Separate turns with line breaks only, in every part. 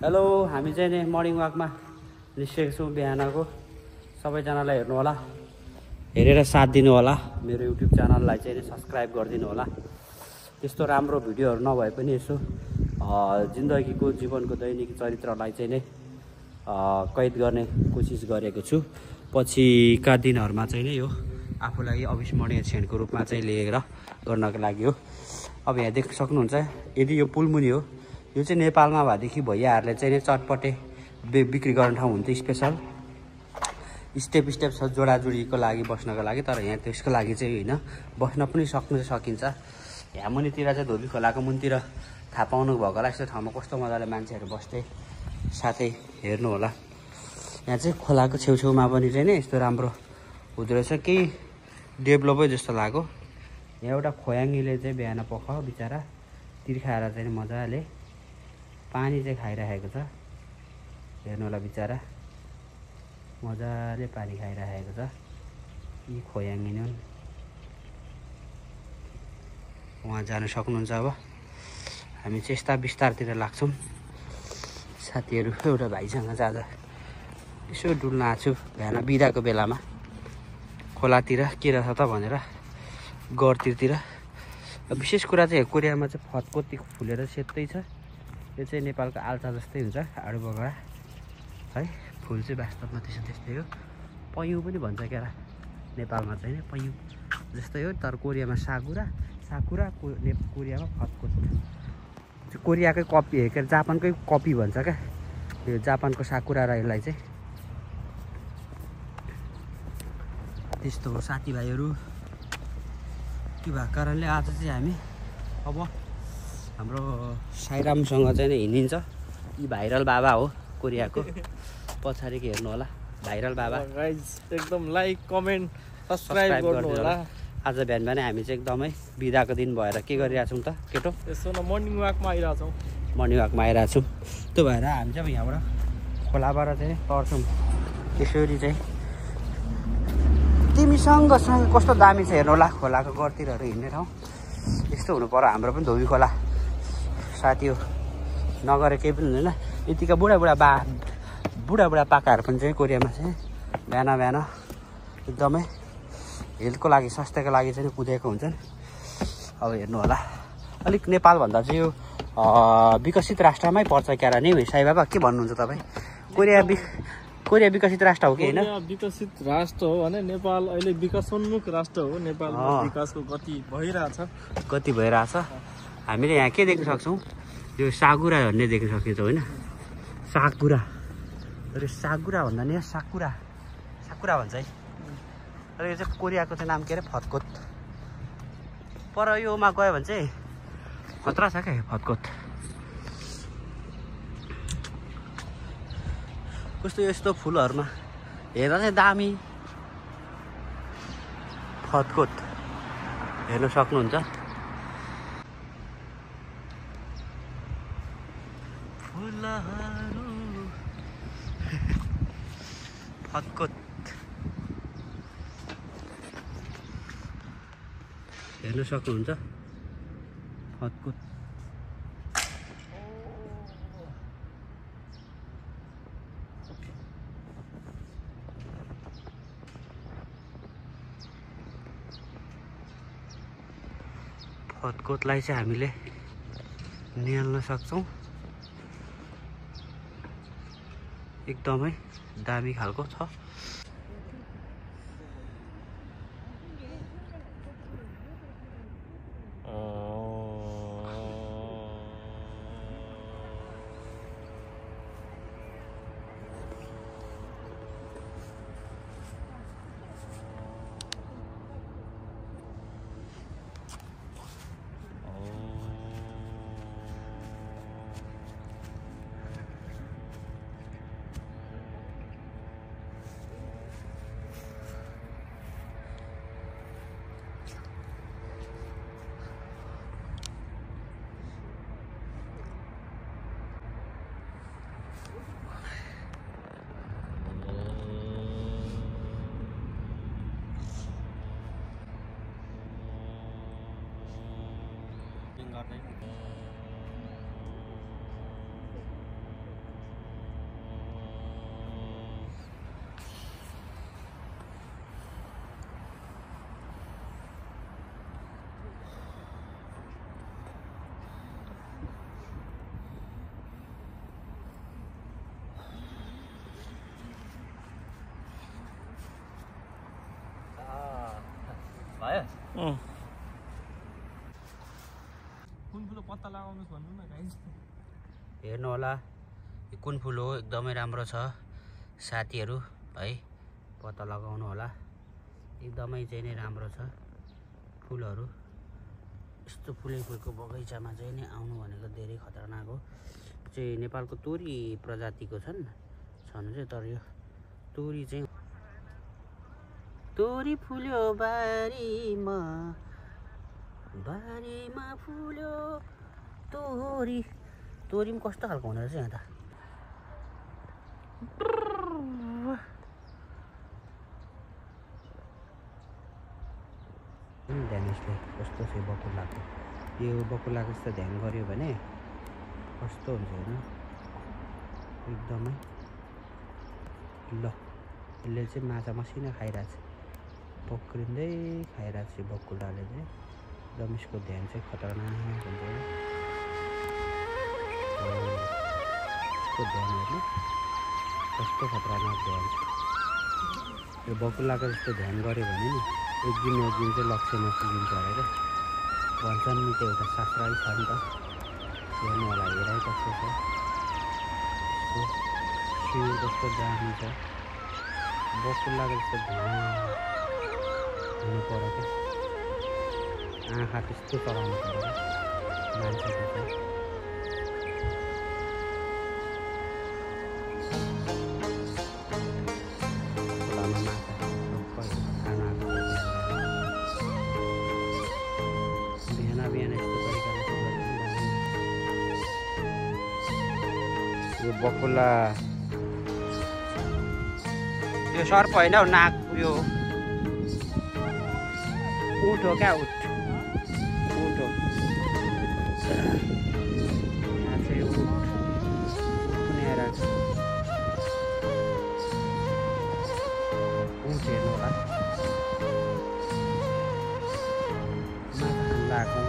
Hello हामी चाहिँ नि मर्निङ वाकमा निस्केको छौँ बिहानको। सबैजनालाई हेर्नु होला, हेरेर साथ दिनु होला। मेरो युट्युब च्यानललाई चाहिँ नि सब्सक्राइब गरिदिनु होला। त्यस्तो राम्रो भिडियोहरू नभए पनि यसो जिन्दगीको जीवनको दैनिक चरित्रलाई चाहिँ नै कैद गर्ने कोसिस गरेको छु। पछिका दिनहरूमा चाहिँ नै यो आफूलाई अविस्मरणीय क्षणको रूपमा चाहिँ लिएर गर्नको लागि हो। अब यहाँ देख्न सक्नुहुन्छ, यदि यो पुलमुनि हो, यो चाहिँ नेपालमा भएदेखि भैयाहरूले चाहिँ चटपटे बिक्री गर्ने ठाउँ हुन्थ्यो। स्पेसल स्टेप छ जोडाजोडीको लागि बस्नको लागि, तर यहाँ त्यसको लागि चाहिँ होइन, बस्न पनि सकिन्छ। यहाँ मुनितिर चाहिँ धोबी खोलाको मुनितिर थाहा पाउनु भएको होला यस्तो ठाउँमा कस्तो मजाले मान्छेहरू बस्थे। साथै हेर्नु होला, यहाँ चाहिँ खोलाको छेउछेउमा पनि चाहिँ नि यस्तो राम्रो हुँदो रहेछ, केही डेभलपै जस्तो लाग्यो। यहाँ एउटा खोयाङ्गीले चाहिँ बिहान पख बिचरा तिर्खाएर चाहिँ मजाले पानी चाहिँ खाइरहेको छ। हेर्नु होला, बिचरा मजाले पानी खाइरहेको छ। यी खोयाङ्गी नै उहाँ जान सक्नुहुन्छ। अब हामी चाहिँ यस्ता बिस्तारतिर लाग्छौँ। साथीहरू एउटा भाइसँग आज यसो डुल्न आएको छु बिहान बिदाको बेलामा, खोलातिर के रहेछ त भनेर गरतिर। विशेष कुरा चाहिँ कोरियामा चाहिँ फतकोती फुलेर सेतै छ। यो चाहिँ नेपालको आल्चा जस्तै हुन्छ, आडु बगडा है। फुल चाहिँ वास्तवमा त्यस्तै हो। पयु पनि भन्छ क्या नेपालमा चाहिँ नि पयु जस्तै हो, तर कोरियामा साकुरा कोरियामा फतकोत। कोरियाकै कपी के अरे जापानकै कपी भन्छ क्या, यो जापानको साकुरा र यसलाई चाहिँ त्यस्तो हो। साथीभाइहरू के भएको कारणले आज चाहिँ हामी अब हाम्रो साईरामसँग चाहिँ नि हिँडिन्छ। यी भाइरल बाबा हो कोरियाको, पछाडिको हेर्नु होला भाइरल बाबा।
एकदम लाइक कमेन्ट सब्सक्राइब गर्नु होला।
आज बिहान हामी चाहिँ एकदमै बिदाको दिन भएर के गरिरहेछौँ त केटो?
यसो न मर्निङ वाकमा आइरहेछौँ।
मर्निङ वाकमा आइरहेछौँ। त्यो भएर हामी चाहिँ यहाँबाट खोलाबाट चाहिँ तर्छौँ। त्यसरी चाहिँ तिमीसँग कस्तो दामी छ हेर्नु होला, खोलाको गरतिरहरू हिँड्ने ठाउँ यस्तो हुनु पर्यो। हाम्रो पनि धोबी खोला साथी हो, नगरे केही पनि हुँदैन। यतिका बुढा पाकाहरू पनि चाहिँ कोरियामा चाहिँ बिहान एकदमै हेल्थको लागि स्वास्थ्यको लागि चाहिँ कुदेको हुन्छन्। अब हेर्नु होला, अलिक नेपालभन्दा चाहिँ यो विकसित राष्ट्रमै पर्छ क्यारा नि साई बाबा, के भन्नुहुन्छ तपाईँ? कोरिया विकसित राष्ट्र हो कि होइन?
विकसित राष्ट्र हो भने नेपाल अहिले विकासोन्मुख राष्ट्र हो। नेपालमा विकासको गति भइरहेछ। हामीले यहाँ के देख्न सक्छौँ? यो साकुरा भन्ने देख्न सकिन्छ होइन? साकुरा भन्दा नि साकुरा भन्छ है। र यो चाहिँ कोरियाको चाहिँ नाम के अरे फतकोत। पर योमा गयो भने चाहिँ खतरा छ क्या फतकोत। कस्तो यस्तो फुलहरूमा हेर्दा चाहिँ दामी फतकोत हेर्न सक्नुहुन्छ। फुलहरू फतकोत हेर्न सक्नुहुन्छ। फतकोत फतकोतलाई चाहिँ हामीले निहाल्न सक्छौँ। एकदमै दामी खालको छ। कुन फुल पत्ता लगाउनुहोस् भन्नु न गाइस।
हेर्नु होला यो कुन फुल हो, एकदमै राम्रो छ साथीहरू है, पत्ता लगाउनु होला। एकदमै चाहिँ नै राम्रो छ फुलहरू। यस्तो फुलको बगैँचामा चाहिँ नि आउनु भनेको धेरै खतरनाक हो। चाहिँ नेपालको तोरी प्रजातिको छन् चाहिँ, तर यो तोरी चाहिँ तोरी फुल्यो बारीमा, बारीमा फुल्यो तोरी। तोरी पनि कस्तो खालको हुँदो रहेछ यहाँ त। ध्यानले कस्तो छ बकुल्लाको, यो बकुल्लाको जस्तो ध्यान गऱ्यो भने कस्तो हुन्छ होइन एकदमै। ल यसले चाहिँ माछा मसिनो खाइरहेको छ, पक्रिँदै खाइरहेको छ बकुल्लाले चाहिँ। एकदम यसको ध्यान चाहिँ खतरनाक हुन्छ। यसको ध्यान हेर्नु कस्तो खतरनाक ध्यान छ। यो बकुल्लाको जस्तो ध्यान गऱ्यो भने नि एक दिन चाहिँ लक्ष्यमा पुगिन्छ अरे क्या भन्छन् नि। त्यो एउटा शास्त्रै छ नि त। हेर्नु होला हेराइ कस्तो छ, शिर कस्तो दामी छ। बकुल्लाको जस्तो ध्यान हुनु पर्यो क्या, आँखा त्यस्तो चलाउनु पर्यो मान्छेको चाहिँ। खोलामा माछा खाना बिहान यस्तो तरिकाले यो बकुल्ला यो सर्प होइन हौ, नाग यो ऊँट हो क्या, ऊँट हो। यहाँ चाहिँ ऊँट पनि आइरहेको छ। ऊँट हेर्नु होला माछा खानु लगाएको।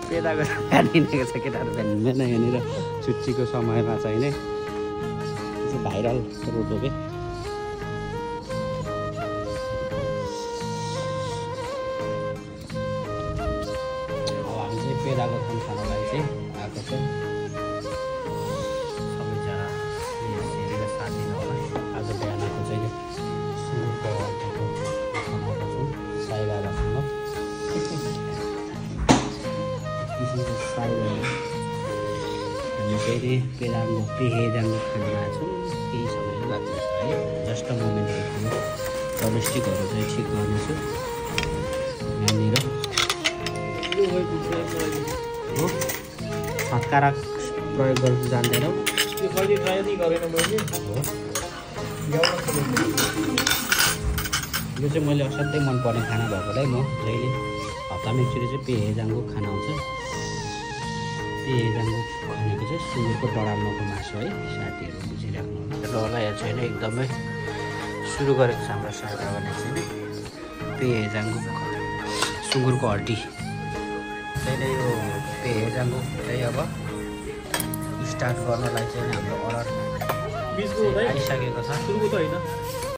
पेदाको बिहान हिँडेको छ केटाहरू बिहान हिँड्दैन यहाँनिर छुट्टीको समयमा चाहिँ नि भाइरल रोड हो कि हामी चाहिँ पेदाको खाना खानलाई चाहिँ आएको छौँ सबैजना हेरेर साथ दिनु होला आज बिहानको चाहिँ सुँगुरको अल्टीको खानाको छौँ साई बाबासँग हामी फेरि पेदाङ्गो पेहेदाङ्गो खानु छौँ केही समय लाग्दैछ है जस्ट मोमेन्ट हेर्नु डोमेस्टिकहरू चाहिँ ठिक गर्नेछु यहाँनिर हो हत्कारा प्रयोग गर्नु जान्दैनौ यो चाहिँ मैले असाध्यै मनपर्ने खाना भएकोलाई म जहिले हप्तामा एकचोटि चाहिँ पेहेजाङको खाना आउँछ पेहेजाङको भनेको चाहिँ सुँगुरको डडाल्नुको मासु है साथीहरू बुझिराख्नु होला यहाँ चाहिँ एकदमै सुरु गरेको छ हाम्रो सरकारले चाहिँ पेहेजाङको सुँगुरको हड्डी चाहिँ यो पेहेजाङको चाहिँ अब स्टार्ट गर्नलाई चाहिँ हाम्रो अर्डर आइसकेको छ
सुरुको त होइन